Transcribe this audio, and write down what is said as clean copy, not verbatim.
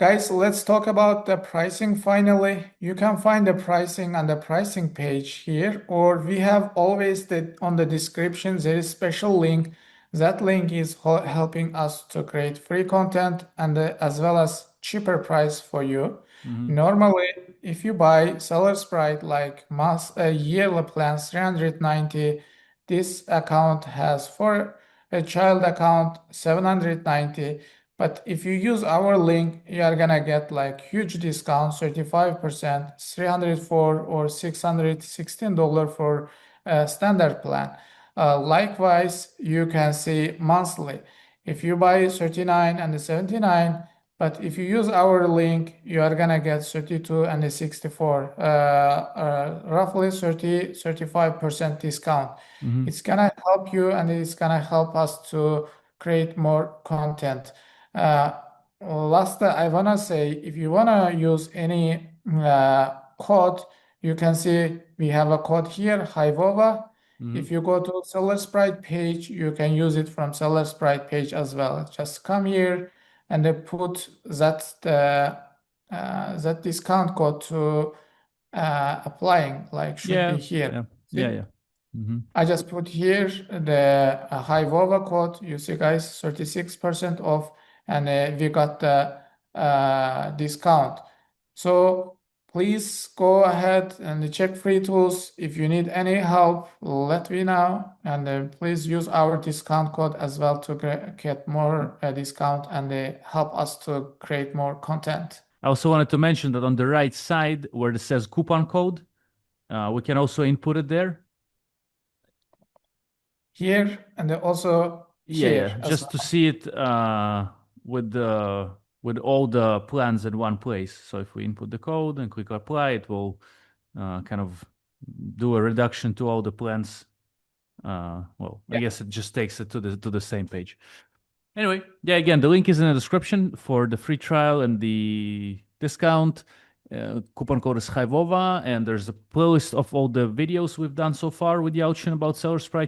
Guys, let's talk about the pricing finally. You can find the pricing on the pricing page here, or we have always on the description, there is special link. That link is helping us to create free content and as well as cheaper price for you. Normally, if you buy SellerSprite like yearly plans 390, this account has for a child account 790. But if you use our link, you are gonna get like huge discount, 35%, 304 or $616 for a standard plan. Likewise, you can see monthly. If you buy 39 and 79, but if you use our link, you are gonna get 32 and 64, roughly 35% discount. It's gonna help you and it's gonna help us to create more content. Last, I wanna say, if you wanna use any code, you can see we have a code here, HIVOVA. If you go to SellerSprite page, you can use it from SellerSprite page as well. Just come here and they put that discount code to applying, like should be here. Yeah. I just put here the HIVOVA code. You see, guys, 36% off, and we got the discount. So please go ahead and check free tools. If you need any help, let me know, and please use our discount code as well to get more discount and help us to create more content. I also wanted to mention that on the right side where it says coupon code, we can also input it there. Here and also here. Just to see it with all the plans in one place. So if we input the code and click apply, it will kind of do a reduction to all the plans. I guess it just takes it to the same page. Anyway, again, the link is in the description for the free trial and the discount. Coupon code is HIVOVA, and there's a playlist of all the videos we've done so far with Yalchin about SellerSprite.